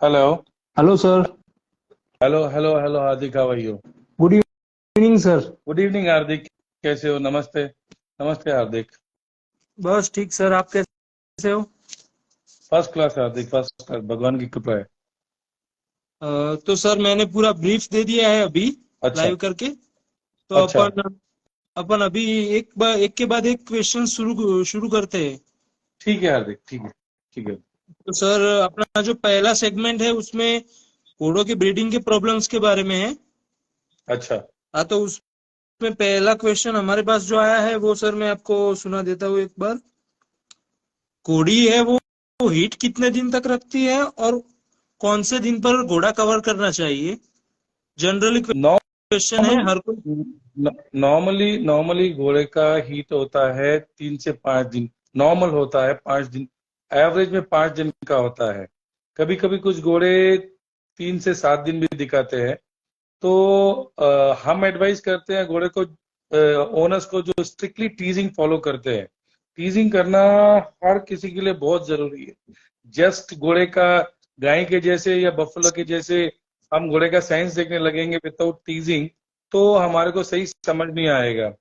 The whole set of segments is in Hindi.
Hello. Hello sir. Hello hello hello Hardik, how are you? Good evening sir. Good evening Hardik. कैसे हो? नमस्ते। नमस्ते हार्दिक। बस ठीक सर, आप कैसे हो? फर्स्ट क्लास हार्दिक, फर्स्ट क्लास, भगवान की कृपा है। तो सर मैंने पूरा ब्रीफ दे दिया है अभी, अच्छा। लाइव करके। तो अच्छा। अपन अभी एक के बाद एक क्वेश्चन शुरू शुरू करते हैं। ठीक है हार्दिक, ठीक है। ठीक है। तो सर अपना जो पहला सेगमेंट है उसमें घोड़ों की ब्रीडिंग के प्रॉब्लम्स के बारे में है। अच्छा। हाँ, तो उसमें पहला क्वेश्चन हमारे पास जो आया है वो सर मैं आपको सुना देता हूँ एक बार। घोड़ी है वो हीट कितने दिन तक रखती है और कौन से दिन पर घोड़ा कवर करना चाहिए? जनरली क्वेश्चन है नॉर्मल हर कोई। नॉर्मली नॉर्मली घोड़े का हीट होता है 3 से 5 दिन। नॉर्मल होता है 5 दिन। एवरेज में 5 दिन का होता है। कभी कभी कुछ घोड़े 3 से 7 दिन भी दिखाते हैं। तो हम एडवाइस करते हैं घोड़े को, ओनर्स को, जो स्ट्रिक्टली टीजिंग फॉलो करते हैं। टीजिंग करना हर किसी के लिए बहुत जरूरी है। जस्ट घोड़े का गाय के जैसे या बफलो के जैसे हम घोड़े का साइंस देखने लगेंगे विदाउट टीजिंग, तो हमारे को सही समझ नहीं आएगा।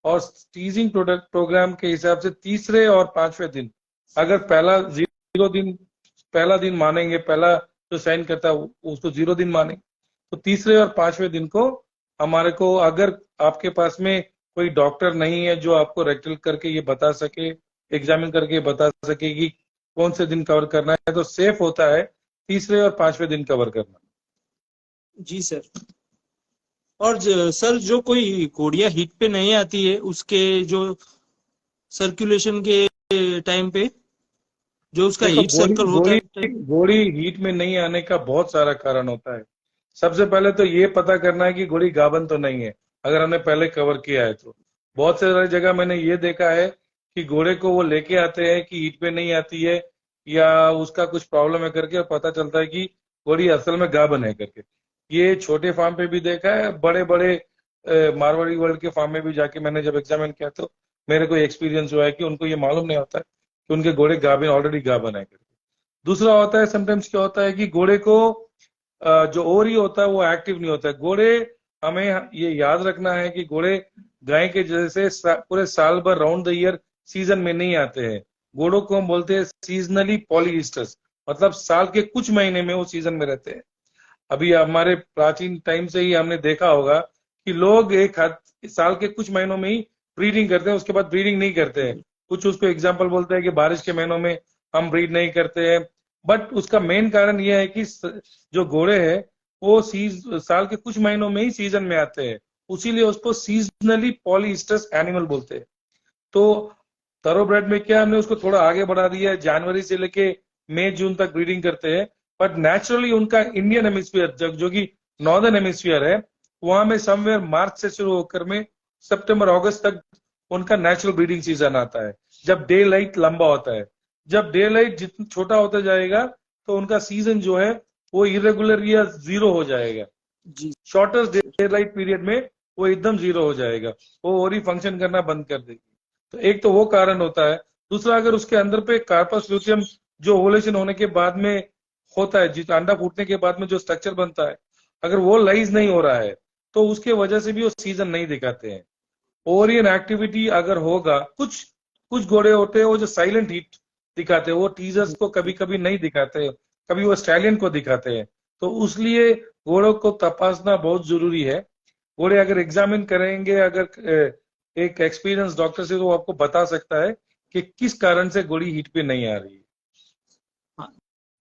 और टीजिंग प्रोडक्ट प्रोग्राम के हिसाब से तीसरे और पांचवें दिन, अगर पहला दिन मानेंगे, पहला जो साइन करता है उसको 0 दिन मानेंगे, तो तीसरे और पांचवें दिन को हमारे को, अगर आपके पास में कोई डॉक्टर नहीं है जो आपको रेक्टल करके ये बता सके, एग्जामिन करके ये बता सके कि कौन से दिन कवर करना है, तो सेफ होता है तीसरे और पांचवें दिन कवर करना। जी सर। और सर जो कोई घोड़ियां हीट पे नहीं आती है उसके जो सर्कुलेशन के टाइम पे जो उसका देखो, हीट घोड़ी सर्कल होता है घोड़ी उस टाइम। घोड़ी हीट में नहीं आने का बहुत सारा कारण होता है। सबसे पहले तो ये पता करना है कि घोड़ी गाभन तो नहीं है, अगर हमने पहले कवर किया है तो। बहुत सारी जगह मैंने ये देखा है कि घोड़े को वो लेके आते हैं कि हीट पे नहीं आती है या उसका कुछ प्रॉब्लम है करके, और पता चलता है कि घोड़ी असल में गाभन है करके। ये छोटे फार्म पे भी देखा है, बड़े बड़े मारवाड़ी वर्ल्ड के फार्म में भी जाके मैंने जब एग्जामिन किया तो मेरे को एक्सपीरियंस हुआ है कि उनको ये मालूम नहीं होता है कि उनके घोड़े गाभिन, ऑलरेडी गाभिन है करके। दूसरा होता है, समटाइम्स क्या होता है कि घोड़े को जो ओरी होता है वो एक्टिव नहीं होता है। घोड़े, हमें ये याद रखना है कि घोड़े गाय के जैसे पूरे साल भर राउंड द ईयर सीजन में नहीं आते हैं। घोड़ों को हम बोलते हैं सीजनली पॉलीइस्टर्स, मतलब साल के कुछ महीने में वो सीजन में रहते हैं। अभी हमारे प्राचीन टाइम से ही हमने देखा होगा कि लोग साल के कुछ महीनों में ही ब्रीडिंग करते हैं, उसके बाद ब्रीडिंग नहीं करते हैं। कुछ उसको एग्जाम्पल बोलते हैं कि बारिश के महीनों में हम ब्रीड नहीं करते हैं। बट उसका मेन कारण यह है कि जो घोड़े हैं वो साल के कुछ महीनों में ही सीजन में आते हैं, उसीलिए उसको सीजनली पॉलीस्टस एनिमल बोलते हैं। तो थरोब्रेड में क्या, हमने उसको थोड़ा आगे बढ़ा दिया है, जनवरी से लेके मई जून तक ब्रीडिंग करते हैं। बट नेचुरली उनका इंडियन हेमिस्फीयर जो कि नॉर्दर्न हेमिस्फीयर है, वहां में समवेयर मार्च से शुरू होकर में सितंबर अगस्त तक उनका नेचुरल ब्रीडिंग सीजन आता है, जब डे लाइट लंबा होता है। जब डे लाइट जितना छोटा होता जाएगा तो उनका सीजन जो है वो इरेगुलर या जीरो हो जाएगा। जी शॉर्टेस्ट डे लाइट पीरियड में वो एकदम जीरो हो जाएगा, वो और ही फंक्शन करना बंद कर देगी। तो एक तो वो कारण होता है। दूसरा, अगर उसके अंदर पे कार्पस ल्यूटियम जो ओवुलेशन होने के बाद में होता है, जिस अंडा फूटने के बाद में जो स्ट्रक्चर बनता है, अगर वो लाइज नहीं हो रहा है तो उसके वजह से भी वो सीजन नहीं दिखाते हैं। ओरियन एक्टिविटी अगर होगा, कुछ कुछ घोड़े होते हैं वो जो साइलेंट हीट दिखाते हैं, वो टीजर्स को कभी कभी नहीं दिखाते, कभी वो स्टैलियन को दिखाते हैं। तो उसलिए घोड़ों को तपासना बहुत जरूरी है। घोड़े अगर एग्जामिन करेंगे, अगर एक एक्सपीरियंस डॉक्टर से, तो वो आपको बता सकता है कि किस कारण से घोड़ी हीट पे नहीं आ रही है। हाँ,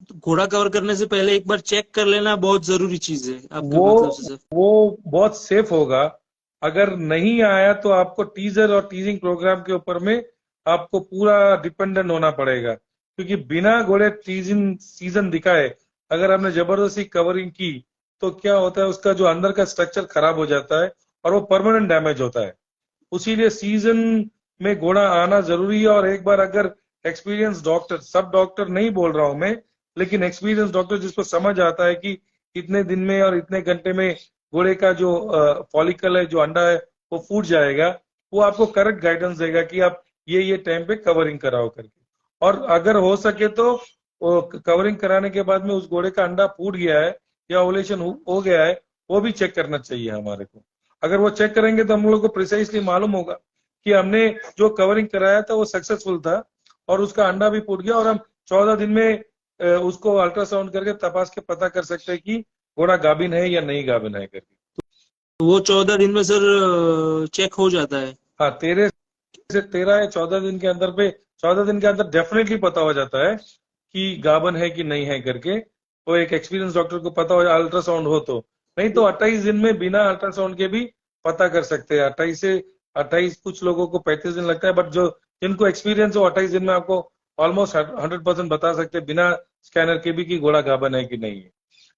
तो घोड़ा कवर करने से पहले एक बार चेक कर लेना बहुत जरूरी चीज है आपके वो मतलब से सर। वो बहुत सेफ होगा। अगर नहीं आया तो आपको टीजर और टीजिंग प्रोग्राम के ऊपर में आपको पूरा डिपेंडेंट होना पड़ेगा, क्योंकि बिना घोड़े टीजिंग सीजन दिखाए अगर आपने जबरदस्ती कवरिंग की तो क्या होता है, उसका जो अंदर का स्ट्रक्चर खराब हो जाता है और वो परमानेंट डैमेज होता है। उसीलिए सीजन में घोड़ा आना जरूरी है। और एक बार अगर एक्सपीरियंस डॉक्टर, सब डॉक्टर नहीं बोल रहा हूं मैं, लेकिन एक्सपीरियंस डॉक्टर जिसको समझ आता है कि इतने दिन में और इतने घंटे में घोड़े का जो फॉलिकल है, जो अंडा है, वो फूट जाएगा, वो आपको करेक्ट गाइडेंस देगा कि आप ये टाइम पे कवरिंग कराओ करके। और अगर हो सके तो वो कवरिंग कराने के बाद में उस घोड़े का अंडा फूट गया है या ओवुलेशन हो गया है, वो भी चेक करना चाहिए हमारे को। अगर वो चेक करेंगे तो हम लोग को प्रिसाइसली मालूम होगा कि हमने जो कवरिंग कराया था वो सक्सेसफुल था और उसका अंडा भी फूट गया, और हम 14 दिन में उसको अल्ट्रासाउंड करके तपास के पता कर सकते हैं कि घोड़ा गाभिन है या नहीं गाभिन है करके। तो वो 14 दिन में सर चेक हो जाता है? हाँ, 13 या 14 दिन के अंदर 14 दिन के अंदर डेफिनेटली पता हो जाता है कि गाभिन है कि नहीं है करके। वो एक एक्सपीरियंस डॉक्टर को पता हो, अल्ट्रासाउंड हो तो। नहीं तो 28 दिन में बिना अल्ट्रासाउंड के भी पता कर सकते हैं। 28 कुछ लोगों को 35 दिन लगता है, बट जो जिनको एक्सपीरियंस हो 28 दिन में आपको ऑलमोस्ट 100% बता सकते हैं बिना स्कैनर के भी कि घोड़ा गाभिन है कि नहीं है।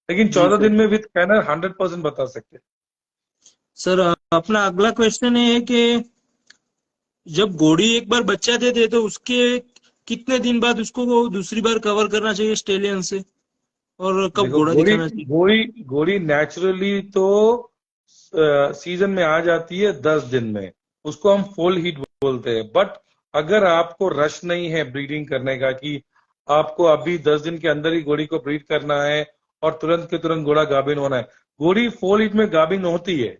लेकिन जी 14 सर। दिन में विद स्कैनर 100% बता सकते हैं। सर अपना अगला क्वेश्चन है कि जब घोड़ी एक बार बच्चा दे दे तो उसके कितने दिन बाद उसको वो दूसरी बार कवर करना चाहिए स्टेलियन से, और कब देखो, घोड़ा घोड़ी दिखाना चाहिए? घोड़ी घोड़ी नेचुरली तो सीजन में आ जाती है 10 दिन में, उसको हम फुल हीट बोलते हैं। बट अगर आपको रश नहीं है ब्रीडिंग करने का कि आपको अभी 10 दिन के अंदर ही घोड़ी को ब्रीड करना है और तुरंत के तुरंत घोड़ा गाभिन होना है, घोड़ी फुल हीट में गाभिन होती है,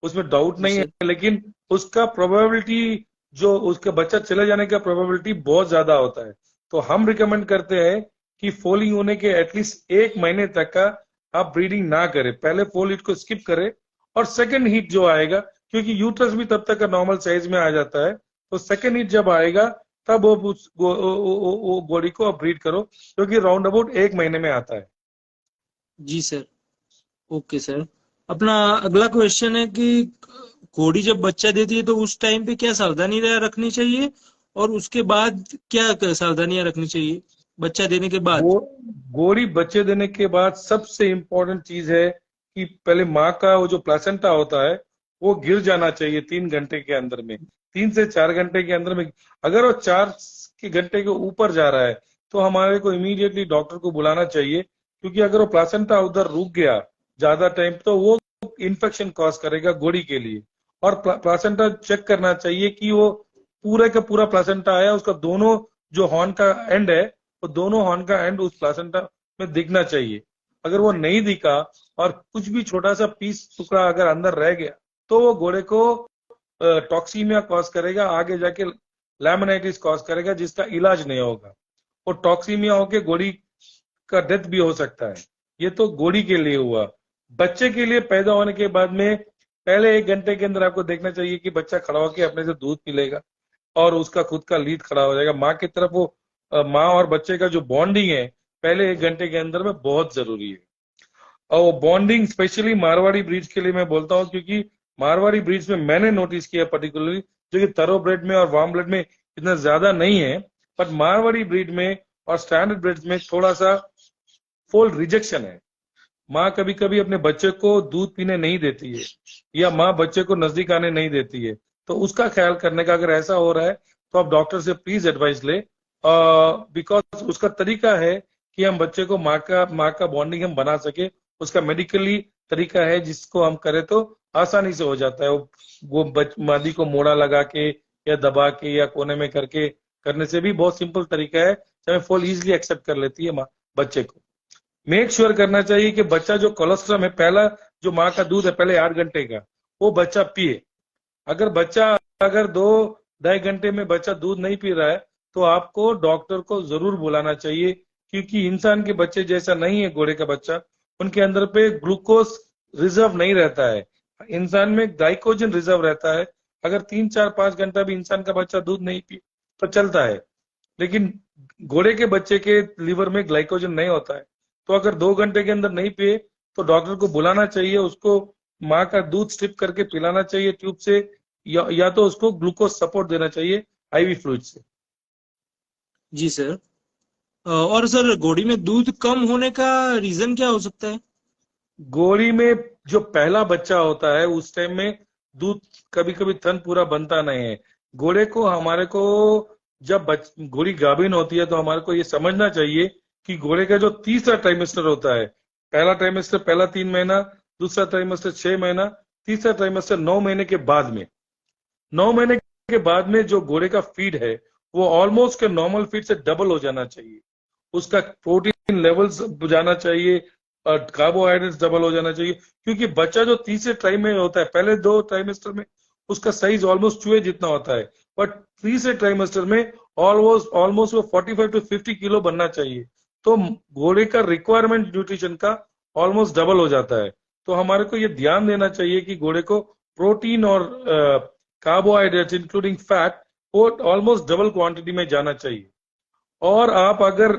उसमें डाउट जी नहीं है। सर। लेकिन उसका प्रोबेबिलिटी, जो उसके बच्चा चले जाने का प्रोबेबिलिटी बहुत ज्यादा होता है। तो हम रिकमेंड करते हैं कि फोलिंग होने के एटलीस्ट 1 महीने तक का आप ब्रीडिंग ना करें, पहले फोल हीट को स्किप करें और सेकंड हीट जो आएगा, क्योंकि यूट्रस भी तब तक नॉर्मल साइज में आ जाता है, तो सेकंड हीट जब आएगा तब वो घोड़ी को ब्रीड करो, क्योंकि राउंड अबाउट 1 महीने में आता है। जी सर। Okay sir. अपना अगला क्वेश्चन है कि घोड़ी जब बच्चा देती है तो उस टाइम पे क्या सावधानी रखनी चाहिए, और उसके बाद क्या सावधानियां रखनी चाहिए बच्चा देने के बाद? घोड़ी बच्चे देने के बाद सबसे इम्पोर्टेंट चीज है कि पहले माँ का वो जो प्लासेंटा होता है वो गिर जाना चाहिए 3 घंटे के अंदर में, 3 से 4 घंटे के अंदर में। अगर वो 4 घंटे के ऊपर जा रहा है तो हमारे को इमीडिएटली डॉक्टर को बुलाना चाहिए, क्योंकि अगर वो प्लासेंटा उधर रुक गया ज्यादा टाइम तो वो इन्फेक्शन कॉज करेगा घोड़ी के लिए। और प्लासेंटा चेक करना चाहिए कि वो पूरे का पूरा प्लासेंटा आया, उसका दोनों जो हॉर्न का एंड है वो दोनों हॉर्न का एंड उस प्लासेंटा में दिखना चाहिए। अगर वो नहीं दिखा और कुछ भी छोटा सा पीस टुकड़ा अगर अंदर रह गया तो वो घोड़े को टॉक्सीमिया कॉज करेगा, आगे जाके लैमिनाइटिस कॉज करेगा, जिसका इलाज नहीं होगा। वो टॉक्सीमिया होके घोड़ी का डेथ भी हो सकता है। ये तो घोड़ी के लिए हुआ। बच्चे के लिए पैदा होने के बाद में पहले 1 घंटे के अंदर आपको देखना चाहिए कि बच्चा खड़ा होकर अपने से दूध पी लेगा और उसका खुद का लीड खड़ा हो जाएगा माँ की तरफ। वो माँ और बच्चे का जो बॉन्डिंग है पहले 1 घंटे के अंदर में बहुत जरूरी है। और वो बॉन्डिंग स्पेशली मारवाड़ी ब्रीड्स के लिए मैं बोलता हूँ, क्योंकि मारवाड़ी ब्रीड्स में मैंने नोटिस किया पर्टिकुलरली, जो कि तरो ब्रेड में और वार्म ब्रेड में इतना ज्यादा नहीं है, बट मारवाड़ी ब्रीड में और स्टैंडर्ड ब्रीड्स में थोड़ा सा फोल रिजेक्शन है। माँ कभी कभी अपने बच्चे को दूध पीने नहीं देती है या माँ बच्चे को नजदीक आने नहीं देती है, तो उसका ख्याल करने का अगर ऐसा हो रहा है तो आप डॉक्टर से प्लीज एडवाइस ले, बिकॉज उसका तरीका है कि हम बच्चे को माँ का बॉन्डिंग हम बना सके। उसका मेडिकली तरीका है जिसको हम करें तो आसानी से हो जाता है। वो मादी को मोड़ा लगा के या दबा के या कोने में करके करने से भी बहुत सिंपल तरीका है, चाहे फुल इजिली एक्सेप्ट कर लेती है माँ बच्चे को। मेक श्योर करना चाहिए कि बच्चा जो कोलेस्ट्रॉल है, पहला जो माँ का दूध है पहले 8 घंटे का, वो बच्चा पिए। अगर 2-2.5 घंटे में बच्चा दूध नहीं पी रहा है तो आपको डॉक्टर को जरूर बुलाना चाहिए, क्योंकि इंसान के बच्चे जैसा नहीं है घोड़े का बच्चा, उनके अंदर पे ग्लूकोज रिजर्व नहीं रहता है, इंसान में ग्लाइकोजन रिजर्व रहता है। अगर 3-4-5 घंटा भी इंसान का बच्चा दूध नहीं पी तो चलता है, लेकिन घोड़े के बच्चे के लीवर में ग्लाइकोजन नहीं होता है। तो अगर 2 घंटे के अंदर नहीं पिए तो डॉक्टर को बुलाना चाहिए, उसको माँ का दूध स्ट्रिप करके पिलाना चाहिए ट्यूब से, या तो उसको ग्लूकोज सपोर्ट देना चाहिए आईवी फ्लूइड से। जी सर। और सर घोड़ी में दूध कम होने का रीजन क्या हो सकता है? घोड़ी में जो पहला बच्चा होता है उस टाइम में दूध कभी कभी थन पूरा बनता नहीं है। घोड़े को हमारे को जब घोड़ी गाभिन होती है तो हमारे को ये समझना चाहिए कि घोड़े का जो तीसरा ट्राइमेस्टर होता है, पहला ट्राइमेस्टर पहला 3 महीना, दूसरा ट्राइमेस्टर 6 महीना, तीसरा ट्राइमेस्टर 9 महीने के बाद में, 9 महीने के बाद में जो घोड़े का फीड है वो ऑलमोस्ट के नॉर्मल फीड से डबल हो जाना चाहिए। उसका प्रोटीन लेवल्स जाना चाहिए, कार्बोहाइड्रेट्स डबल हो जाना चाहिए, क्योंकि बच्चा जो तीसरे ट्राई में होता है, पहले 2 ट्राइमेस्टर में उसका साइज ऑलमोस्ट चूहे जितना होता है, बट तीसरे ट्राइमेस्टर में ऑलमोस्ट ऑलमोस्ट वो 45 to 50 किलो बनना चाहिए। तो घोड़े का रिक्वायरमेंट न्यूट्रिशन का ऑलमोस्ट डबल हो जाता है। तो हमारे को ये ध्यान देना चाहिए कि घोड़े को प्रोटीन और कार्बोहाइड्रेट्स इंक्लूडिंग फैट वो ऑलमोस्ट डबल क्वांटिटी में जाना चाहिए। और आप अगर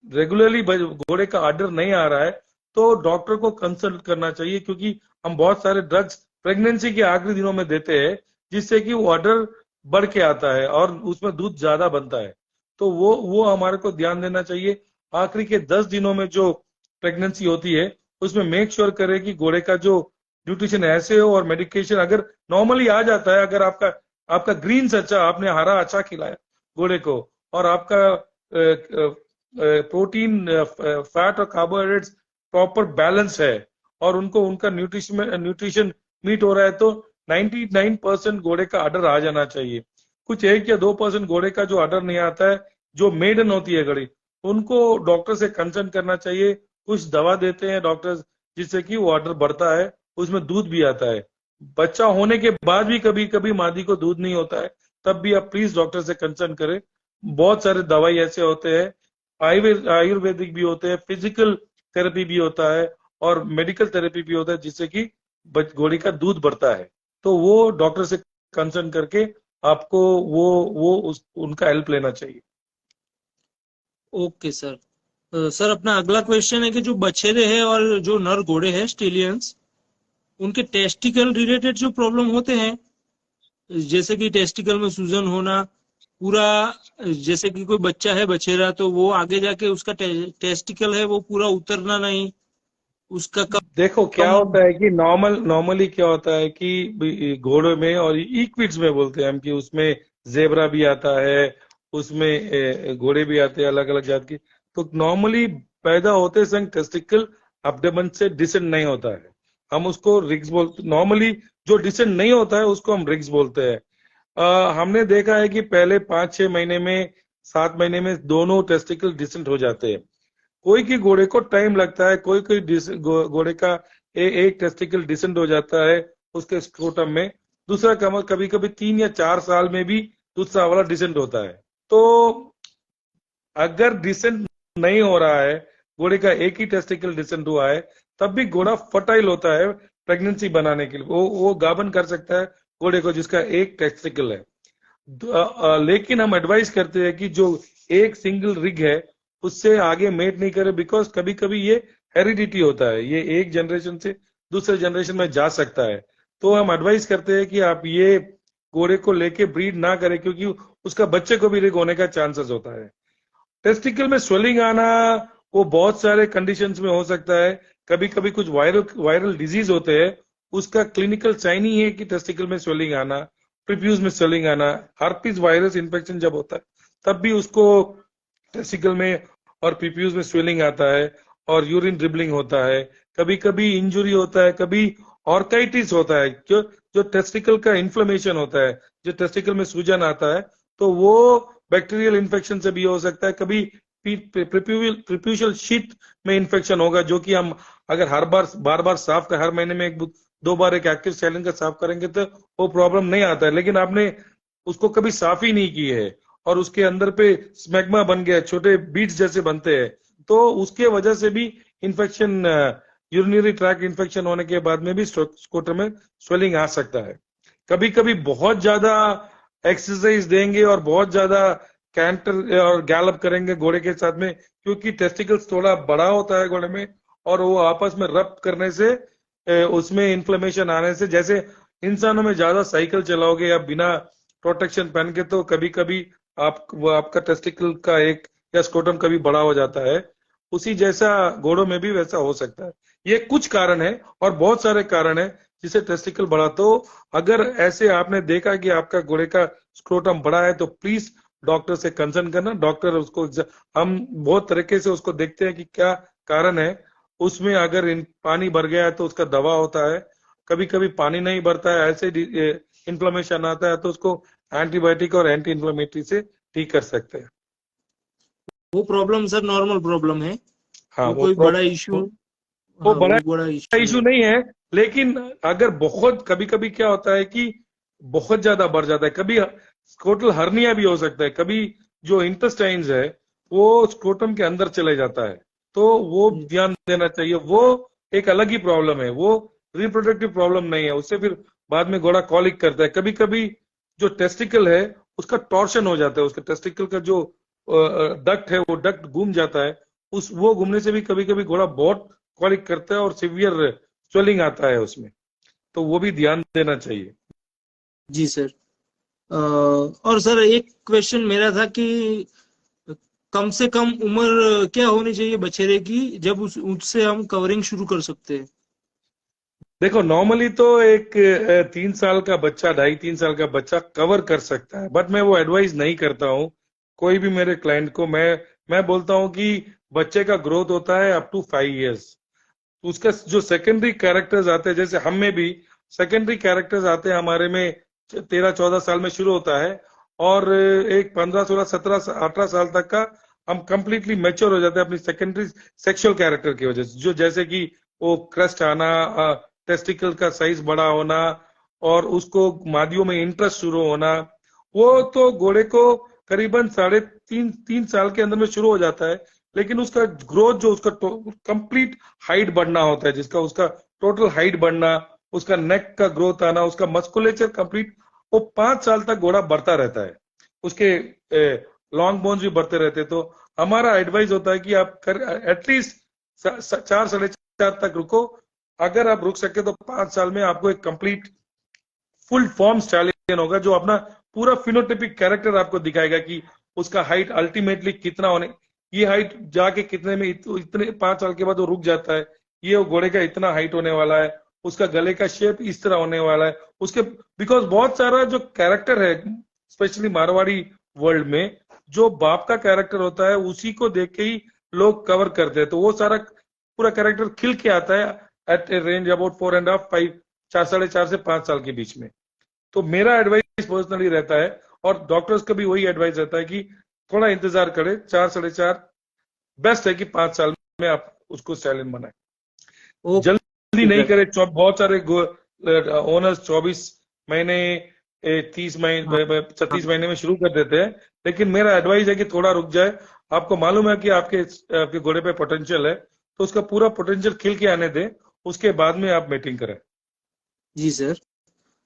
रेगुलरली घोड़े का ऑर्डर नहीं आ रहा है तो डॉक्टर को कंसल्ट करना चाहिए, क्योंकि हम बहुत सारे ड्रग्स प्रेगनेंसी के आखिरी दिनों में देते हैं जिससे कि वो ऑर्डर बढ़ के आता है और उसमें दूध ज्यादा बनता है। तो वो हमारे को ध्यान देना चाहिए। आखिरी के 10 दिनों में जो प्रेगनेंसी होती है उसमें मेक श्योर करें कि घोड़े का जो न्यूट्रिशन ऐसे हो और मेडिकेशन अगर नॉर्मली आ जाता है, अगर आपका आपका ग्रीन्स अच्छा, आपने हरा अच्छा खिलाया घोड़े को, और आपका प्रोटीन फैट और कार्बोहाइड्रेट्स प्रॉपर बैलेंस है और उनको उनका न्यूट्रिशन मीट हो रहा है, तो 99% घोड़े का ऑर्डर आ जाना चाहिए। कुछ 1 या 2% घोड़े का जो ऑर्डर नहीं आता है, जो मेडन होती है घड़ी, उनको डॉक्टर से कंसल्ट करना चाहिए। कुछ दवा देते हैं डॉक्टर्स जिससे कि वो ऑर्डर बढ़ता है, उसमें दूध भी आता है। बच्चा होने के बाद भी कभी कभी मादी को दूध नहीं होता है, तब भी आप प्लीज डॉक्टर से कंसल्ट करें। बहुत सारे दवाई ऐसे होते हैं, आयुर्वेदिक भी होते हैं, फिजिकल थेरेपी भी होता है और मेडिकल थेरेपी भी होता है जिससे कि घोड़ी का दूध बढ़ता है। तो वो डॉक्टर से कंसल्ट करके आपको उनका हेल्प लेना चाहिए। Okay sir. सर अपना अगला क्वेश्चन है कि जो बछेरे हैं और जो नर घोड़े हैं स्टेलियंस, उनके टेस्टिकल रिलेटेड जो प्रॉब्लम होते हैं, जैसे कि टेस्टिकल में सूजन होना पूरा, जैसे कि कोई बच्चा है बछेरा तो वो आगे जाके उसका टेस्टिकल है वो पूरा उतरना नहीं, उसका देखो क्या कम। होता है कि नॉर्मली क्या होता है कि घोड़े में और इक्विड्स में बोलते हैं हम कि उसमें जेबरा भी आता है, उसमें घोड़े भी आते हैं अलग अलग जात की। तो नॉर्मली पैदा होते संग टेस्टिकल अब्डोमेन से डिसेंड नहीं होता है, हम उसको रिग्स बोलते। नॉर्मली जो डिसेंड नहीं होता है उसको हम रिग्स बोलते हैं। हमने देखा है कि पहले 5-6 महीने में, 7 महीने में दोनों टेस्टिकल डिसेंट हो जाते हैं। कोई की घोड़े को टाइम लगता है, कोई कोई घोड़े का एक टेस्टिकल डिसेंट हो जाता है उसके स्क्रोटम में, दूसरा कभी कभी 3 या 4 साल में भी दूसरा वाला डिसेंट होता है। तो अगर डिसेंट नहीं हो रहा है, घोड़े का एक ही टेस्टिकल डिसेंट हुआ है, तब भी घोड़ा फर्टाइल होता है प्रेगनेंसी बनाने के लिए, वो गाभन कर सकता है घोड़े को जिसका एक टेस्टिकल है। लेकिन हम एडवाइस करते हैं कि जो एक सिंगल रिग है उससे आगे मेट नहीं करे, बिकॉज कभी कभी ये हेरिडिटी होता है, ये एक जनरेशन से दूसरे जनरेशन में जा सकता है। तो हम एडवाइस करते हैं कि आप ये घोड़े को लेके ब्रीड ना करें, क्योंकि उसका बच्चे को भी रिग होने का चांसेस होता है। टेस्टिकल में स्वेलिंग आना वो बहुत सारे कंडीशंस में हो सकता है। कभी कभी कुछ वायरल डिजीज होते हैं, उसका क्लिनिकल साइन ही है कि टेस्टिकल में स्वेलिंग आना, प्रीप्यूज में स्वेलिंग आना। हर्पीज वायरस इन्फेक्शन जब होता है तब भी उसको टेस्टिकल में और प्रीप्यूज में स्वेलिंग आता है और यूरिन ड्रिबलिंग होता है। कभी कभी इंजुरी होता है, कभी ऑर्काइटिस होता है, जो जो टेस्टिकल का इन्फ्लेमेशन होता है, जो टेस्टिकल में सूजन आता है, तो वो बैक्टीरियल इन्फेक्शन से भी हो सकता है। कभी प्रीप्यूशियल शीट में इन्फेक्शन होगा, जो कि हम अगर हर बार साफ कर, हर महीने में 1-2 बार एक एक्टिव सैलिन का साफ करेंगे तो वो प्रॉब्लम नहीं आता है। लेकिन आपने उसको कभी साफ ही नहीं की है और उसके अंदर पे स्मैग्मा बन गया, छोटे बीड्स जैसे बनते हैं, तो उसके वजह से भी इन्फेक्शन, यूरिनरी ट्रैक इन्फेक्शन होने के बाद में भी स्कोटर में स्वेलिंग आ सकता है। कभी कभी बहुत ज्यादा एक्सरसाइज देंगे और बहुत ज्यादा कैंटर और गैलप करेंगे घोड़े के साथ में, क्योंकि टेस्टिकल्स थोड़ा बड़ा होता है घोड़े में, और वो आपस में रब करने से उसमें इन्फ्लेमेशन आने से, जैसे इंसानों में ज्यादा साइकिल चलाओगे या बिना प्रोटेक्शन पहन के, तो कभी कभी आपका टेस्टिकल का एक या स्क्रोटम कभी बड़ा हो जाता है। उसी जैसा घोड़ों में भी वैसा हो सकता है। ये कुछ कारण है और बहुत सारे कारण है जिसे टेस्टिकल बढ़ा। तो अगर ऐसे आपने देखा कि आपका घोड़े का स्क्रोटम बड़ा है तो प्लीज डॉक्टर से कंसर्न करना। डॉक्टर उसको, हम बहुत तरीके से उसको देखते हैं कि क्या कारण है उसमें। अगर पानी भर गया है तो उसका दवा होता है, कभी कभी पानी नहीं भरता है, ऐसे इन्फ्लेमेशन आता है तो उसको एंटीबायोटिक और एंटी इन्फ्लेमेटरी से ठीक कर सकते हैं। वो प्रॉब्लम सर नॉर्मल प्रॉब्लम है, हाँ वो वो कोई बड़ा इश्यू, प्रॉब्लम, वो हाँ बड़ा वो बड़ा इश्यू इशू नहीं। नहीं है। लेकिन अगर बहुत कभी कभी क्या होता है कि बहुत ज्यादा बढ़ जाता है, कभी स्क्रोटल हर्निया भी हो सकता है, कभी जो इंटेस्टाइन्स है वो स्क्रोटम के अंदर चले जाता है, तो वो हम्म, ध्यान देना चाहिए। वो एक अलग ही प्रॉब्लम है, वो रिप्रोडक्टिव प्रॉब्लम नहीं है। उससे फिर बाद में घोड़ा कॉलिक करता है। कभी कभी जो टेस्टिकल है उसका टॉर्शन हो जाता है, उसका टेस्टिकल का जो डक्ट है वो डक्ट घूम जाता है। उस वो घूमने से भी कभी कभी घोड़ा बहुत कॉलिक करता है और सिवियर स्वेलिंग आता है उसमें, तो वो भी ध्यान देना चाहिए। जी सर। और सर एक क्वेश्चन मेरा था कि कम से कम उम्र क्या होनी चाहिए बछेरे की जब उससे हम कवरिंग शुरू कर सकते हैं? देखो नॉर्मली तो एक 3 साल का बच्चा, 2.5 3 साल का बच्चा कवर कर सकता है, बट मैं वो एडवाइस नहीं करता हूँ कोई भी मेरे क्लाइंट को। मैं बोलता हूँ कि बच्चे का ग्रोथ होता है अप टू 5 इयर्स। उसका जो सेकेंडरी कैरेक्टर्स आते हैं, जैसे हम में भी सेकेंडरी कैरेक्टर्स आते हैं, हमारे में 13 14 साल में शुरू होता है, और एक 15 16 17 18 साल तक का हम कंप्लीटली मैच्योर हो जाते हैं अपनी सेकेंडरी सेक्सुअल कैरेक्टर की वजह से, जो जैसे कि वो क्रस्ट आना, टेस्टिकल का साइज बड़ा होना, और उसको मादियों में इंटरेस्ट शुरू होना। वो तो घोड़े को करीबन 3.5 3 साल के अंदर में शुरू हो जाता है। लेकिन उसका ग्रोथ, जो उसका कंप्लीट हाइट बढ़ना होता है, जिसका उसका टोटल हाइट बढ़ना, उसका नेक का ग्रोथ आना, उसका मस्कुलेचर कंप्लीट, वो 5 साल तक घोड़ा बढ़ता रहता है। उसके लॉन्ग बोन्स भी बढ़ते रहते हैं। तो हमारा एडवाइस होता है कि आप कर एटलीस्ट 4 साढ़े 4 तक रुको। अगर आप रुक सके तो 5 साल में आपको एक कंप्लीट फुल फॉर्म स्टैलियन होगा, जो अपना पूरा फिनोटिपिक कैरेक्टर आपको दिखाएगा कि उसका हाइट अल्टीमेटली कितना होने, ये हाइट जाके कितने में इतने 5 साल के बाद वो रुक जाता है, ये घोड़े का इतना हाइट होने वाला है, उसका गले का शेप इस तरह होने वाला है उसके। बिकॉज बहुत सारा जो कैरेक्टर है, स्पेशली मारवाड़ी वर्ल्ड में, जो बाप का कैरेक्टर होता है उसी को देख के ही लोग कवर करते हैं, तो वो सारा पूरा कैरेक्टर खिल के आता है एट ए रेंज अबाउट 4.5 5, 4 साढ़े 4 से 5 साल के बीच में। तो मेरा एडवाइस पर्सनली रहता है, और डॉक्टर्स का भी वही एडवाइस रहता है कि थोड़ा इंतजार करें, 4 साढ़े 4 बेस्ट है कि 5 साल में आप उसको स्टैलियन बनाए। जल्दी ओके नहीं सर। करें। बहुत सारे ओनर्स 24 महीने, 30 महीने, हाँ 36 महीने में शुरू कर देते हैं। लेकिन मेरा एडवाइस है कि थोड़ा रुक जाए। आपको मालूम है कि आपके आपके घोड़े पे पोटेंशियल है, तो उसका पूरा पोटेंशियल खिल के आने दें, उसके बाद में आप मीटिंग करें। जी सर।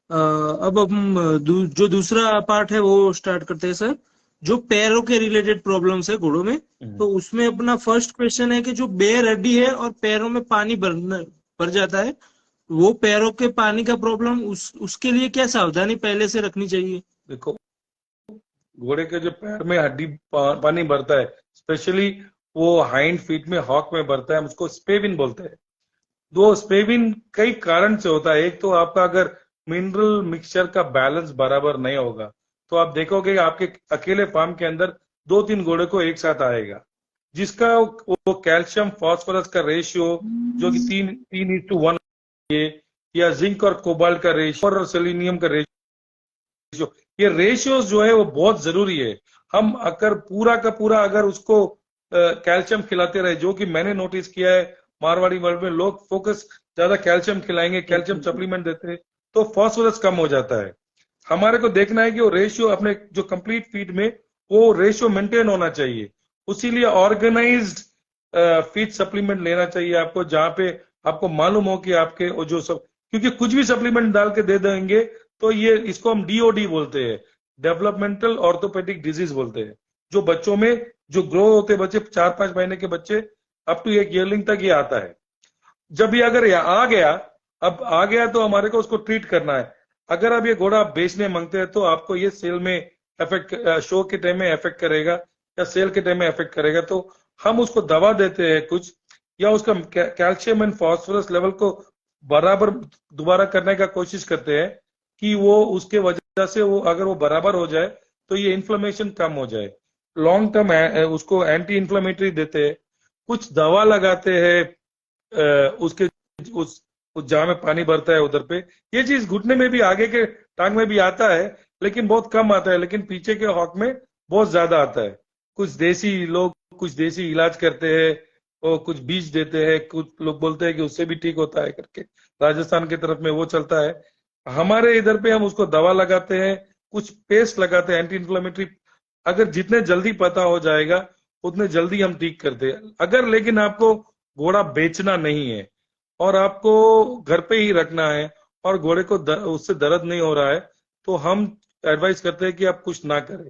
अब हम जो दूसरा पार्ट है वो स्टार्ट करते हैं सर। जो पैरों के रिलेटेड प्रॉब्लम्स है घोड़ों में, तो उसमें अपना फर्स्ट क्वेश्चन है कि जो बेर हड्डी है और पैरों में पानी भर जाता है, वो पैरों के पानी का प्रॉब्लम, उसके लिए क्या सावधानी पहले से रखनी चाहिए? देखो घोड़े के जो पैर में हड्डी पानी भरता है, स्पेशली वो हाइंड फीट में, हॉक में भरता है, हम उसको स्पेविन बोलते हैं। दो स्पेविन कई कारण से होता है। एक तो आपका अगर मिनरल मिक्सचर का बैलेंस बराबर नहीं होगा, तो आप देखोगे कि आपके अकेले फार्म के अंदर 2 3 घोड़े को एक साथ आएगा, जिसका वो कैल्शियम फॉस्फोरस का रेशियो जो कि 3:1 है, या जिंक और कोबाल्ट का रेशियो और सेलेनियम का रेशियो, ये रेशियोज जो है वो बहुत जरूरी है। हम अगर पूरा का पूरा अगर उसको कैल्शियम खिलाते रहे, जो कि मैंने नोटिस किया है मारवाड़ी वर्ल्ड में, लोग फोकस ज्यादा कैल्शियम खिलाएंगे, कैल्शियम सप्लीमेंट देते हैं, तो फॉस्फोरस कम हो जाता है। हमारे को देखना है कि वो रेशियो अपने जो कंप्लीट फीड में वो रेशियो मेंटेन होना चाहिए। उसीलिए ऑर्गेनाइज्ड फीड सप्लीमेंट लेना चाहिए आपको, जहां पे आपको मालूम हो कि आपके वो जो सब, क्योंकि कुछ भी सप्लीमेंट डाल के दे देंगे तो ये, इसको हम डीओडी बोलते हैं, डेवलपमेंटल ऑर्थोपेडिक डिजीज बोलते हैं। जो बच्चों में जो ग्रो होते बच्चे, 4 5 महीने के बच्चे अप टू एक ईयरलिंग तक ये आता है। जब ये अगर आ गया, अब आ गया तो हमारे को उसको ट्रीट करना है। अगर आप ये घोड़ा बेचने मांगते हैं तो आपको ये सेल में इफेक्ट, शो के टाइम में इफेक्ट करेगा या सेल के टाइम में इफेक्ट करेगा, तो हम उसको दवा देते हैं कुछ, या उसका कैल्शियम एंड फॉस्फोरस लेवल को बराबर दोबारा करने का कोशिश करते हैं कि वो उसके वजह से वो अगर वो बराबर हो जाए तो ये इन्फ्लेमेशन कम हो जाए। लॉन्ग टर्म उसको एंटी इन्फ्लेमेटरी देते हैं, कुछ दवा लगाते हैं उसके उस जहां में पानी भरता है उधर पे। ये चीज घुटने में भी, आगे के टांग में भी आता है, लेकिन बहुत कम आता है, लेकिन पीछे के हॉक में बहुत ज्यादा आता है। कुछ देसी लोग कुछ देसी इलाज करते हैं, वो कुछ बीज देते हैं, कुछ लोग बोलते हैं कि उससे भी ठीक होता है करके, राजस्थान की तरफ में वो चलता है। हमारे इधर पे हम उसको दवा लगाते हैं, कुछ पेस्ट लगाते हैं एंटी इन्फ्लेमेटरी। अगर जितने जल्दी पता हो जाएगा उतने जल्दी हम ठीक करते हैं। अगर लेकिन आपको घोड़ा बेचना नहीं है और आपको घर पे ही रखना है और घोड़े को उससे दर्द नहीं हो रहा है, तो हम एडवाइस करते हैं कि आप कुछ ना करें।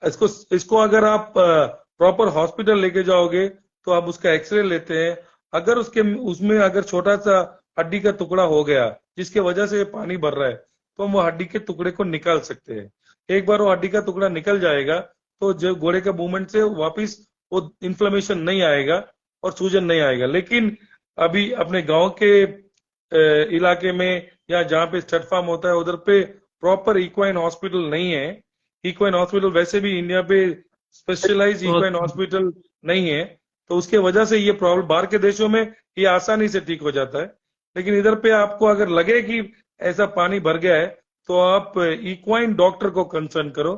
इसको इसको अगर आप प्रॉपर हॉस्पिटल लेके जाओगे तो आप उसका एक्सरे लेते हैं। अगर उसके उसमें अगर छोटा सा हड्डी का टुकड़ा हो गया जिसके वजह से पानी भर रहा है, तो हम वो हड्डी के टुकड़े को निकाल सकते हैं। एक बार वो हड्डी का टुकड़ा निकल जाएगा तो जो घोड़े का मूवमेंट से वापिस वो इन्फ्लेमेशन नहीं आएगा और सूजन नहीं आएगा। लेकिन अभी अपने गांव के इलाके में या जहाँ पे स्टड फार्म होता है उधर पे प्रॉपर इक्वाइन हॉस्पिटल नहीं है। इक्वाइन हॉस्पिटल वैसे भी इंडिया पे स्पेशलाइज इक्वाइन हॉस्पिटल नहीं है, तो उसके वजह से ये प्रॉब्लम, बाहर के देशों में ये आसानी से ठीक हो जाता है। लेकिन इधर पे आपको अगर लगे कि ऐसा पानी भर गया है तो आप इक्वाइन डॉक्टर को कंसर्न करो।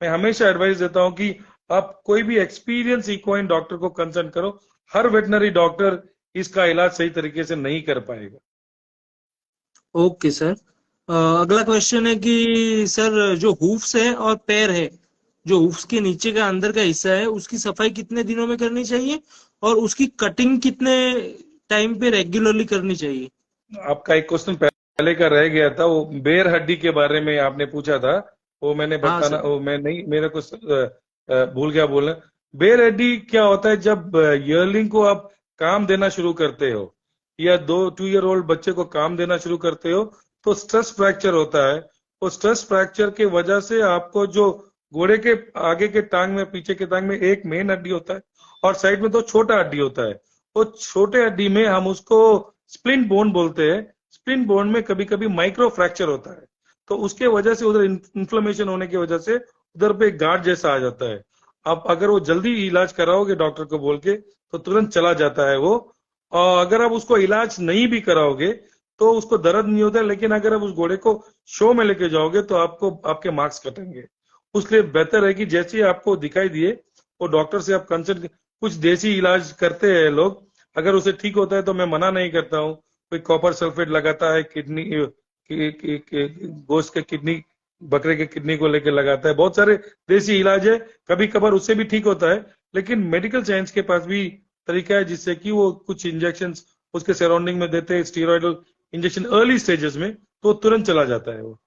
मैं हमेशा एडवाइस देता हूं कि आप कोई भी एक्सपीरियंस इक्वाइन डॉक्टर को कंसर्न करो। हर वेटनरी डॉक्टर इसका इलाज सही तरीके से नहीं कर पाएगा। Okay sir. अगला क्वेश्चन है कि सर जो हूफ्स है और पैर है, जो हूफ्स के नीचे का अंदर का हिस्सा है, उसकी सफाई कितने दिनों में करनी चाहिए और उसकी कटिंग कितने टाइम पे रेगुलरली करनी चाहिए? आपका एक क्वेश्चन पहले का रह गया था, वो बेर हड्डी के बारे में आपने पूछा था, वो मैंने हाँ बताना, सर। वो मैं नहीं, मेरे को भूल गया बोलना। बेर हड्डी क्या होता है, जब ईयरलिंग को आप काम देना शुरू करते हो या 2 ईयर ओल्ड बच्चे को काम देना शुरू करते हो तो स्ट्रेस फ्रैक्चर होता है। वो स्ट्रेस फ्रैक्चर के वजह से आपको जो घोड़े के आगे के टांग में, पीछे के टांग में एक मेन हड्डी होता है और साइड में 2 छोटा हड्डी होता है। वो छोटे हड्डी में हम उसको स्प्लिंट बोन बोलते हैं। स्प्लिंट बोन में कभी कभी माइक्रो फ्रैक्चर होता है, तो उसके वजह से उधर इन्फ्लेमेशन होने की वजह से उधर पे गांठ जैसा आ जाता है। आप अगर वो जल्दी इलाज कराओगे डॉक्टर को बोल के तो तुरंत चला जाता है वो। और अगर आप उसको इलाज नहीं भी कराओगे तो उसको दर्द नहीं होता है, लेकिन अगर आप उस घोड़े को शो में लेके जाओगे तो आपको आपके मार्क्स कटेंगे। उसलिए बेहतर है कि जैसे ही आपको दिखाई दिए वो डॉक्टर से आप कंसल्ट। कुछ देसी इलाज करते हैं लोग, अगर उसे ठीक होता है तो मैं मना नहीं करता हूँ। कोई कॉपर सल्फेट लगाता है किडनी गोश्त के किडनी, बकरे के किडनी को लेकर लगाता है। बहुत सारे देसी इलाज है, कभी कभार उससे भी ठीक होता है। लेकिन मेडिकल साइंस के पास भी तरीका है जिससे कि वो कुछ इंजेक्शन उसके सराउंडिंग में देते हैं, स्टीरॉयडल इंजेक्शन अर्ली स्टेजेस में, तो तुरंत चला जाता है वो।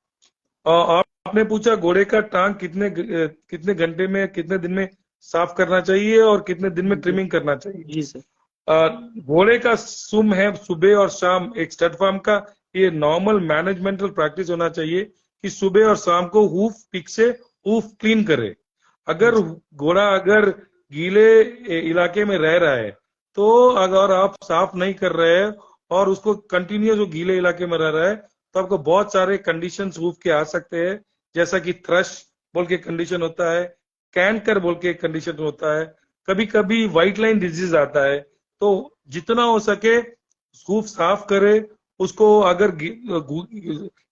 और आपने पूछा घोड़े का टांग कितने घंटे में, कितने दिन में साफ करना चाहिए और कितने दिन में ट्रिमिंग करना चाहिए। जी सर। घोड़े का सुम है सुबह और शाम, एक स्टड फार्म का ये नॉर्मल मैनेजमेंटल प्रैक्टिस होना चाहिए कि सुबह और शाम को हूफ पिक से हूफ क्लीन करे। अगर घोड़ा अगर गीले इलाके में रह रहा है तो अगर आप साफ नहीं कर रहे हैं और उसको कंटिन्यूस वो गीले इलाके में रह रहा है तो आपको बहुत सारे कंडीशंस हूफ के आ सकते हैं, जैसा कि थ्रश बोल के कंडीशन होता है, कैंकर बोल के कंडीशन होता है, कभी कभी व्हाइट लाइन डिजीज आता है। तो जितना हो सके हूफ साफ करे उसको। अगर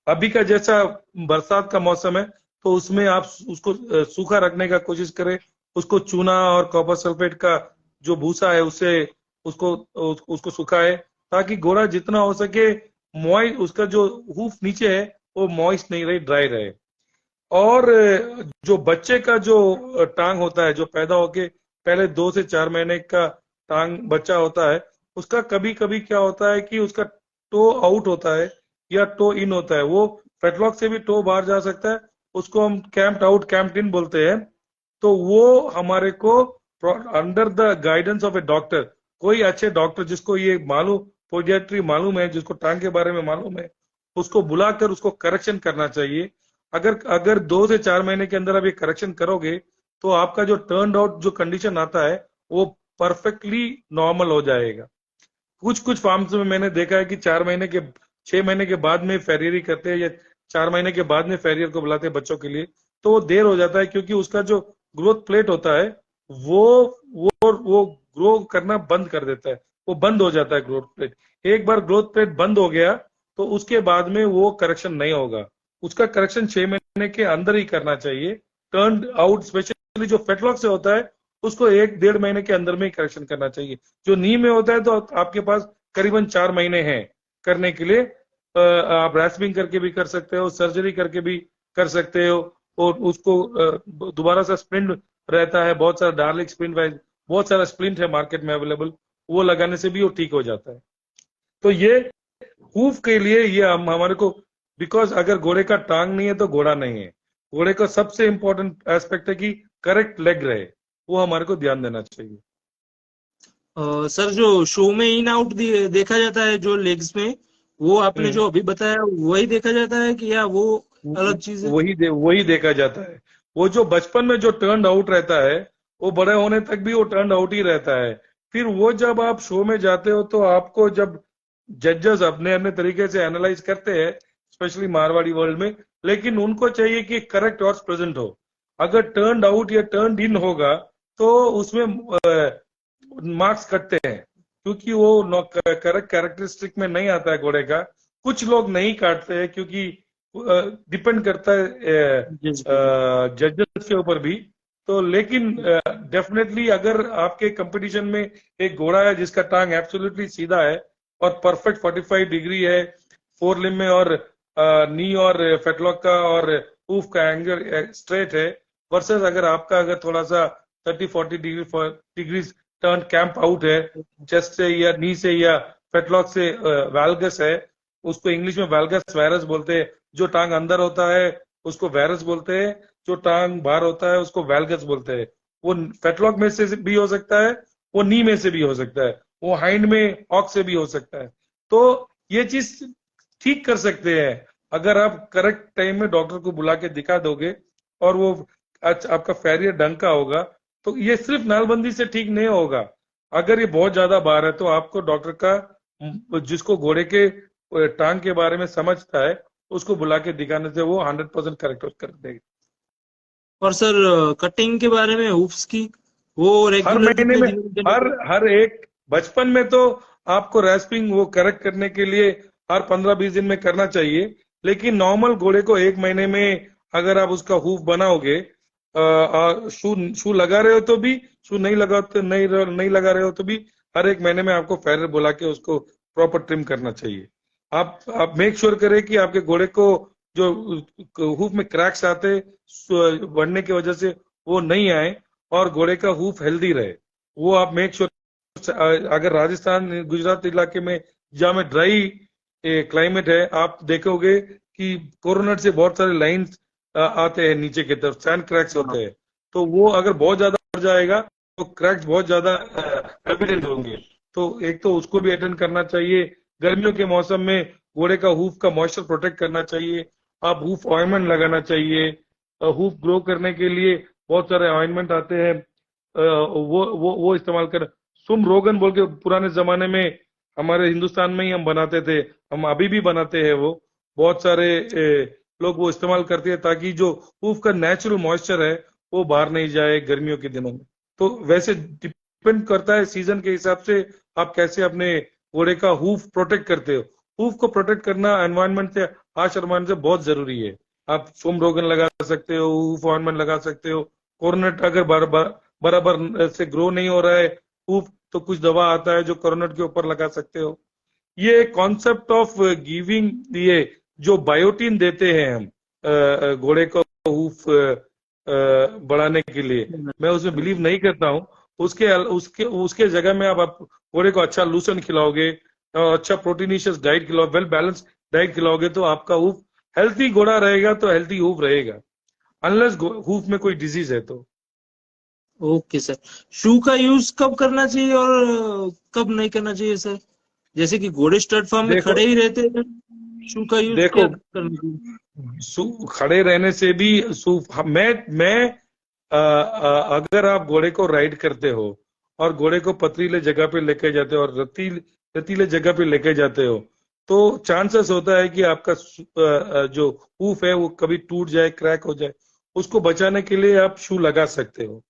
अभी का जैसा बरसात का मौसम है तो उसमें आप उसको सूखा रखने का कोशिश करें। उसको चूना और कॉपर सल्फेट का जो भूसा है उससे उसको सुखाए, ताकि घोड़ा जितना हो सके मॉइस्ट, उसका जो हूफ नीचे है वो मॉइस्ट नहीं रहे, ड्राई रहे। और जो बच्चे का जो टांग होता है, जो पैदा होके पहले 2 से 4 महीने का टांग बच्चा होता है, उसका कभी कभी क्या होता है कि उसका टो आउट होता है या टो इन होता है। वो फेटलॉक से भी टो बाहर जा सकता है, उसको हम कैम्प्ड आउट कैम्प्ड इन बोलते हैं। तो वो हमारे को under the guidance of A doctor, कोई अच्छे डॉक्टर जिसको ये मालूम, पोडियाट्री मालूम है, जिसको टांग के बारे में मालूम है, उसको बुलाकर उसको करेक्शन करना चाहिए। अगर अगर 2 से 4 महीने के अंदर आप ये करेक्शन करोगे तो आपका जो टर्न आउट जो कंडीशन आता है वो परफेक्टली नॉर्मल हो जाएगा। कुछ कुछ फार्म्स में मैंने देखा है कि 4 महीने के 6 महीने के बाद में फेरियरी करते हैं या 4 महीने के बाद में फेरियर को बुलाते हैं बच्चों के लिए, तो वो देर हो जाता है क्योंकि उसका जो ग्रोथ प्लेट होता है वो ग्रो करना बंद कर देता है, वो बंद हो जाता है ग्रोथ प्लेट। एक बार ग्रोथ प्लेट बंद हो गया तो उसके बाद में वो करेक्शन नहीं होगा। उसका करेक्शन 6 महीने के अंदर ही करना चाहिए। टर्न आउट स्पेशली जो फेटलॉक से होता है उसको 1-1.5 महीने के अंदर में ही करेक्शन करना चाहिए। जो नी में होता है तो आपके पास करीबन 4 महीने हैं करने के लिए। आप रैस्पिंग करके भी कर सकते हो, सर्जरी करके भी कर सकते हो, और उसको दोबारा से स्प्लिंट रहता है, बहुत सारा डार्लिक स्प्लिंट, बहुत सारा स्प्लिंट है मार्केट में अवेलेबल, वो लगाने से भी वो ठीक हो जाता है। तो ये हूफ के लिए ये हमारे को, बिकॉज अगर घोड़े का टांग नहीं है तो घोड़ा नहीं है। घोड़े का सबसे इंपॉर्टेंट एस्पेक्ट है कि करेक्ट लेग रहे, वो हमारे को ध्यान देना चाहिए। सर जो शो में इन आउट देखा जाता है जो लेग्स में, वो आपने जो अभी बताया वही देखा जाता है कि या वो अलग चीज है? वही देखा जाता है। वो जो बचपन में जो टर्न आउट रहता है, वो बड़े होने तक भी वो टर्न आउट ही रहता है। फिर वो जब आप शो में जाते हो तो आपको जब जजेस अपने अपने तरीके से एनालाइज करते हैं, स्पेशली मारवाड़ी वर्ल्ड में, लेकिन उनको चाहिए कि करेक्ट हॉर्स प्रेजेंट हो। अगर टर्न आउट या टर्न इन होगा तो उसमें मार्क्स कटते हैं, क्योंकि वो करेक्ट कैरेक्टरिस्टिक में नहीं आता है घोड़े का। कुछ लोग नहीं काटते हैं क्योंकि डिपेंड करता है जजेस के ऊपर भी। तो लेकिन डेफिनेटली अगर आपके कंपटीशन में एक घोड़ा है जिसका टांग एब्सोल्युटली सीधा है और परफेक्ट 45 डिग्री है फोर लिम में, और नी और फेटलॉक का और ऊफ का एंगल स्ट्रेट है, वर्सेस अगर थोड़ा सा 30-40 डिग्री टर्न कैंप आउट है, चेस्ट से या नी से या फेटलॉक से वैल्गस है, उसको इंग्लिश में वैल्गस वायरस बोलते हैं। जो टांग अंदर होता है उसको वायरस बोलते हैं, जो टांग बाहर होता है उसको वैल्गस बोलते हैं। वो फेटलॉक में से भी हो सकता है, वो नी में से भी हो सकता है, वो हाइंड में हॉक से भी हो सकता है। तो ये चीज ठीक कर सकते हैं अगर आप करेक्ट टाइम में डॉक्टर को बुला के दिखा दोगे और वो आपका फैरियर ढंग का होगा। तो ये सिर्फ नालबंदी से ठीक नहीं होगा। अगर ये बहुत ज्यादा बार है तो आपको डॉक्टर का, जिसको घोड़े के टांग के बारे में समझता है, उसको बुला के दिखाने से वो 100% करेक्ट कर देगा। और सर कटिंग के बारे में हूफ्स की, वो हर रेगुलर महीने कितने में, दिनों में देना हर पड़ेगा? हर एक, बचपन में तो आपको रैस्पिंग वो करेक्ट करने के लिए हर 15-20 दिन में करना चाहिए। लेकिन नॉर्मल घोड़े को 1 महीने में अगर आप उसका हूफ बनाओगे, शू शू लगा रहे हो तो भी, शू नहीं लगा तो नहीं लगा रहे हो तो भी, हर 1 महीने में आपको फेरर बुला के उसको प्रॉपर ट्रिम करना चाहिए। आप मेक श्योर करें कि आपके घोड़े को जो हूफ में क्रैक्स आते बढ़ने की वजह से वो नहीं आए, और घोड़े का हूफ हेल्दी रहे। वो आप मेक श्योर। अगर राजस्थान गुजरात इलाके में जहाँ में ड्राई क्लाइमेट है, आप देखोगे कि कोरोनट से बहुत सारे लाइंस आते हैं नीचे की तरफ, सैंड क्रैक्स होते हैं। तो वो अगर बहुत ज्यादा बढ़ जाएगा तो क्रैक्स बहुत ज्यादा एविडेंट होंगे। तो एक तो उसको भी अटेंड करना चाहिए। गर्मियों के मौसम में घोड़े का हूफ का मॉइस्चर प्रोटेक्ट करना चाहिए। आप हूफ ऑइंटमेंट लगाना चाहिए। हूफ ग्रो करने के लिए बहुत सारे ऑइंटमेंट आते हैं, वो इस्तेमाल कर। सुम रोगन बोल के पुराने जमाने में हमारे हिंदुस्तान में ही हम बनाते थे, हम अभी भी बनाते हैं। वो बहुत सारे लोग वो इस्तेमाल करते हैं ताकि जो हूफ का नेचुरल मॉइस्चर है वो बाहर नहीं जाए गर्मियों के दिनों में। तो वैसे डिपेंड करता है सीजन के हिसाब से आप कैसे अपने घोड़े का हूफ प्रोटेक्ट करते हो। हूफ को प्रोटेक्ट करना एनवायरनमेंट से, हार्श एनवायरनमेंट से बहुत जरूरी है। आप फोम रोगन लगा सकते हो, हूफ ऑइंटमेंट लगा सकते हो। कोरोनेट अगर बराबर से ग्रो नहीं हो रहा है हूफ, तो कुछ दवा आता है जो कोरोनेट के ऊपर लगा सकते हो। ये कॉन्सेप्ट ऑफ गिविंग, ये जो बायोटीन देते हैं हम घोड़े को हूफ बढ़ाने के लिए, मैं उसमें बिलीव नहीं करता हूँ। उसके उसके उसके जगह में आप घोड़े को अच्छा लूसन खिलाओगे और अच्छा प्रोटीनिशियस डाइट खिलाओ, वेल बैलेंस डाइट खिलाओगे, तो आपका हूफ हेल्थी घोड़ा रहेगा, तो हेल्थी हूफ रहेगा, अनलेस हूफ में कोई डिजीज है तो। ओके सर, शू का यूज कब करना चाहिए और कब नहीं करना चाहिए सर? जैसे कि घोड़े स्टड फॉर्म में देखो खड़े ही रहते हैं, शू का यूज क्या देखो करना चाहिए? खड़े रहने से भी मैं अगर आप घोड़े को राइड करते हो और घोड़े को पथरीले जगह पे लेके जाते हो और रतीले जगह पे लेके जाते हो, तो चांसेस होता है कि आपका जो हूफ है वो कभी टूट जाए, क्रैक हो जाए। उसको बचाने के लिए आप शू लगा सकते हो।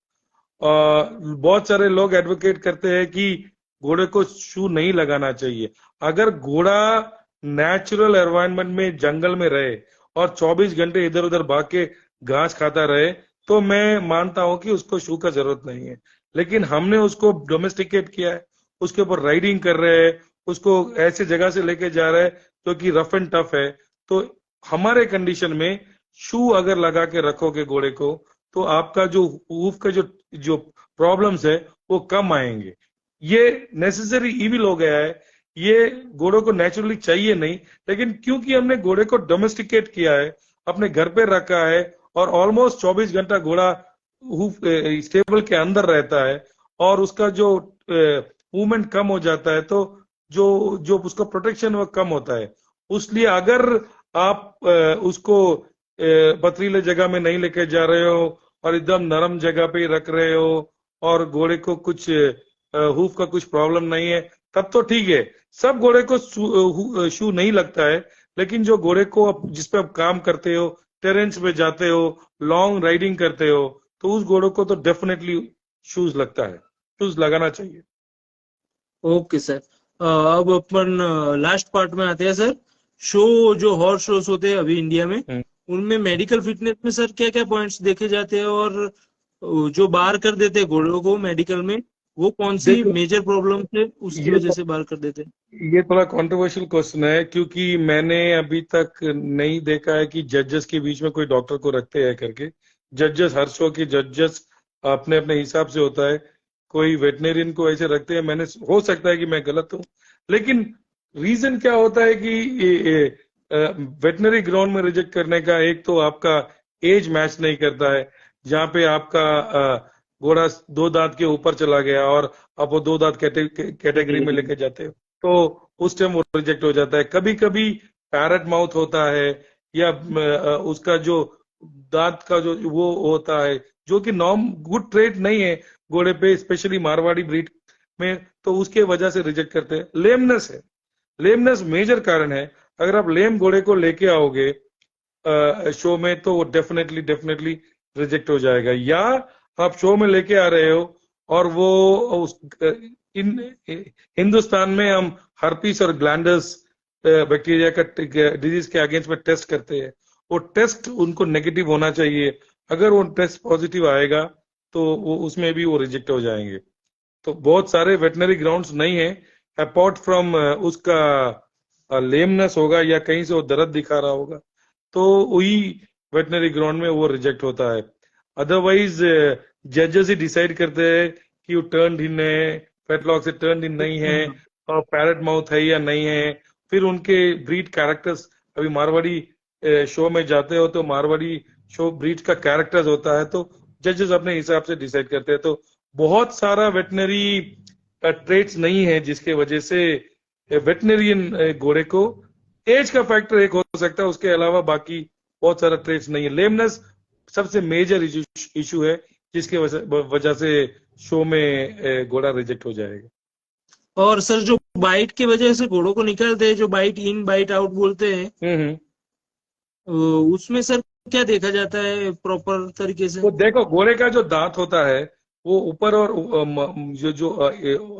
बहुत सारे लोग एडवोकेट करते हैं कि घोड़े को शू नहीं लगाना चाहिए। अगर घोड़ा नेचुरल एनवायरनमेंट में जंगल में रहे और 24 घंटे इधर उधर भाग के घास खाता रहे, तो मैं मानता हूं कि उसको शू का जरूरत नहीं है। लेकिन हमने उसको डोमेस्टिकेट किया है, उसके ऊपर राइडिंग कर रहे हैं, उसको ऐसे जगह से लेके जा रहे हैं जो कि रफ एंड टफ है। तो हमारे कंडीशन में शू अगर लगा के रखोगे घोड़े को, तो आपका जो हूफ का जो जो प्रॉब्लम्स है वो कम आएंगे। ये नेसेसरी इविल हो गया है, ये घोड़ों को नेचुरली चाहिए नहीं, लेकिन क्योंकि हमने घोड़े को डोमेस्टिकेट किया है, अपने घर पे रखा है, और ऑलमोस्ट 24 घंटा घोड़ा स्टेबल के अंदर रहता है, और उसका जो मूवमेंट कम हो जाता है, तो जो जो उसका प्रोटेक्शन वो कम होता है। उसलिए अगर आप उसको पथरीले जगह में नहीं लेके जा रहे हो और एकदम नरम जगह पे ही रख रहे हो, और घोड़े को कुछ हूफ का कुछ प्रॉब्लम नहीं है, तब तो ठीक है। सब घोड़े को शू नहीं लगता है, लेकिन जो घोड़े को जिस पे आप काम करते हो, टेरेंस में जाते हो, लॉन्ग राइडिंग करते हो, तो उस घोड़े को तो डेफिनेटली शूज लगता है, शूज लगाना चाहिए। ओके सर, अब अपन लास्ट पार्ट में आते हैं सर। शो जो हॉर्स शोज होते हैं अभी इंडिया में, उनमें मेडिकल फिटनेस में सर क्या क्या पॉइंट्स देखे जाते हैं, और जो बाहर कर देते हैं घोड़ों को मेडिकल में, वो कौन सी देखो, मेजर प्रॉब्लम है उसकी वजह से बाहर कर देते हैं? ये थोड़ा कंट्रोवर्शियल क्वेश्चन है, क्योंकि मैंने अभी तक नहीं देखा है कि जजेस के बीच में कोई डॉक्टर को रखते हैं करके। जजेस, हर शो के जजेस अपने अपने हिसाब से होता है, कोई वेटनेरियन को ऐसे रखते हैं। मैंने, हो सकता है कि मैं गलत हूं, लेकिन रीजन क्या होता है कि वेटनरी ग्राउंड में रिजेक्ट करने का, एक तो आपका एज मैच नहीं करता है, जहां पे आपका घोड़ा 2 दांत के ऊपर चला गया और आप वो 2 दांत कैटेगरी में लेके जाते हो, तो उस टाइम वो रिजेक्ट हो जाता है। कभी कभी पैरट माउथ होता है, या उसका जो दांत का जो वो होता है, जो कि नॉर्म गुड ट्रेट नहीं है घोड़े पे, स्पेशली मारवाड़ी ब्रीड में, तो उसके वजह से रिजेक्ट करते हैं। लेमनेस है, लेमनेस मेजर कारण है। अगर आप लेम घोड़े को लेके आओगे शो में, तो वो डेफिनेटली डेफिनेटली रिजेक्ट हो जाएगा। या आप शो में लेके आ रहे हो और वो उस इन हिंदुस्तान में हम हर्पीस और ग्लैंडर्स बैक्टीरिया का डिजीज के अगेंस्ट में टेस्ट करते हैं, वो टेस्ट उनको नेगेटिव होना चाहिए। अगर वो टेस्ट पॉजिटिव आएगा तो वो उसमें भी वो रिजेक्ट हो जाएंगे। तो बहुत सारे वेटनरी ग्राउंड्स नहीं है, अपार्ट फ्रॉम उसका लेमनेस होगा या कहीं से वो दर्द दिखा रहा होगा, तो वही वेटनरी ग्राउंड में वो रिजेक्ट होता है। अदरवाइज जजेस ही डिसाइड करते हैं कि वो टर्न इन है, फेटलॉक से टर्न इन नहीं है, और पैरट माउथ है या नहीं है। फिर उनके ब्रीड कैरेक्टर्स, अभी मारवाड़ी शो में जाते हो तो मारवाड़ी शो ब्रीड का कैरेक्टर्स होता है, तो जजेस अपने हिसाब से डिसाइड करते हैं। तो बहुत सारा वेटनरी ट्रेट्स नहीं है जिसके वजह से वेटनरियन घोड़े को, एज का फैक्टर एक हो सकता है, उसके अलावा बाकी बहुत सारा ट्रेट्स नहीं है। लेमनेस सबसे मेजर इशू है जिसके वजह से शो में घोड़ा रिजेक्ट हो जाएगा। और सर जो बाइट की वजह से घोड़ों को निकालते हैं, जो बाइट इन बाइट आउट बोलते हैं, उसमें सर क्या देखा जाता है प्रॉपर तरीके से? तो देखो, घोड़े का जो दांत होता है वो ऊपर और जो जो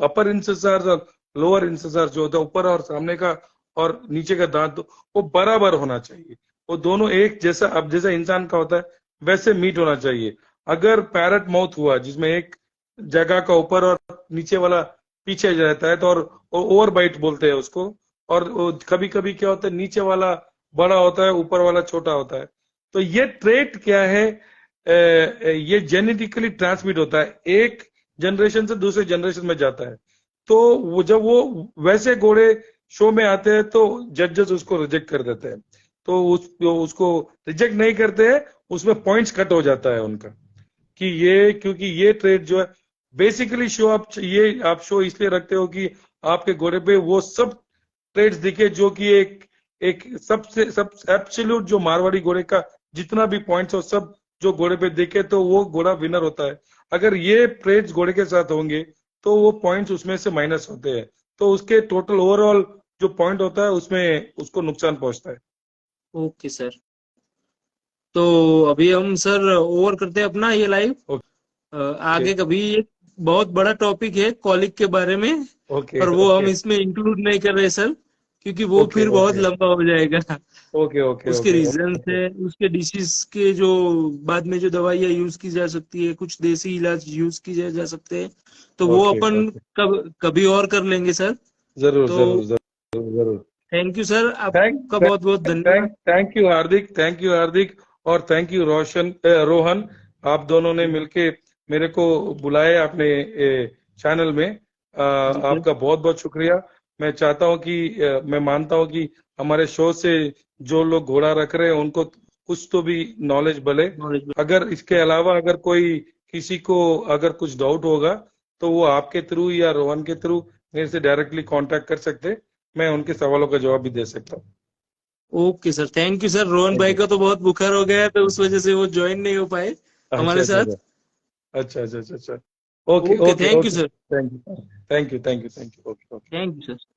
अपर इंसेसार और लोअर इंसेसार जो होता है, ऊपर और सामने का और नीचे का दांत, वो बराबर होना चाहिए। वो दोनों एक जैसा, अब जैसा इंसान का होता है वैसे मीट होना चाहिए। अगर पैरट माउथ हुआ जिसमें एक जगह का ऊपर और नीचे वाला पीछे रहता है, तो और ओवर बाइट बोलते हैं उसको। और कभी कभी क्या होता है, नीचे वाला बड़ा होता है, ऊपर वाला छोटा होता है। तो ये ट्रेट क्या है, ये जेनेटिकली ट्रांसमिट होता है, एक जनरेशन से दूसरे जनरेशन में जाता है। तो वो जब वो वैसे घोड़े शो में आते हैं तो जजेस उसको रिजेक्ट कर देते हैं। तो उसको रिजेक्ट नहीं करते हैं, उसमें पॉइंट्स कट हो जाता है उनका, कि ये, क्योंकि ये ट्रेड जो है बेसिकली शो, आप शो इसलिए रखते हो कि आपके घोड़े पे वो सब ट्रेड्स दिखे जो कि एक सबसे सब एब्सोल्यूट जो मारवाड़ी घोड़े का जितना भी पॉइंट्स हो सब जो घोड़े पे दिखे, तो वो घोड़ा विनर होता है। अगर ये ट्रेड्स घोड़े के साथ होंगे तो वो पॉइंट्स उसमें से माइनस होते हैं, तो उसके टोटल ओवरऑल जो पॉइंट होता है उसमें उसको नुकसान पहुंचता है। ओके सर, तो अभी हम सर ओवर करते हैं अपना ये लाइव। आगे कभी एक बहुत बड़ा टॉपिक है कॉलिक के बारे में, ओके, पर वो हम इसमें इंक्लूड नहीं कर रहे सर, क्योंकि वो ओके फिर बहुत ओके लंबा हो जाएगा। ओके ओके उसके ओके रीजन ओके है, उसके डिसीज के जो बाद में जो दवाइयाँ यूज की जा सकती है, कुछ देसी इलाज यूज की जा सकते हैं, तो वो ओके अपन ओके कभी और कर लेंगे सर। जरूर तो जरूर जरूर जरूर। थैंक यू सर, थैंक आपका बहुत बहुत धन्यवाद। Thank you Hardik, thank you Hardik, और थैंक यू रोहन। आप दोनों ने मिलके मेरे को बुलाया अपने चैनल में। जी सर। आपका बहुत बहुत शुक्रिया। मैं चाहता हूं कि मैं मानता हूं कि हमारे शो से जो लोग घोड़ा रख रहे हैं उनको कुछ तो भी नॉलेज भले। नॉलेज। अगर इसके अलावा अगर कोई किसी को अगर कुछ डाउट होगा तो वो आपके थ्रू या रोहन के थ्रू मेरे से डायरेक्टली कांटेक्ट कर सकते। मैं उनके सवालों का जवाब भी दे सकता हूँ। Okay sir, thank you sir. Rohan thank भाई यू। का तो बहुत बुखार हो गया है, तो उस वजह से वो ज्वाइन नहीं हो पाए अच्छा हमारे अच्छा साथ। अच्छा अच्छा अच्छा अच्छा अच्छा। Okay okay, okay thank you okay. Sir. Thank you thank you thank you thank you. Okay okay. Thank you sir.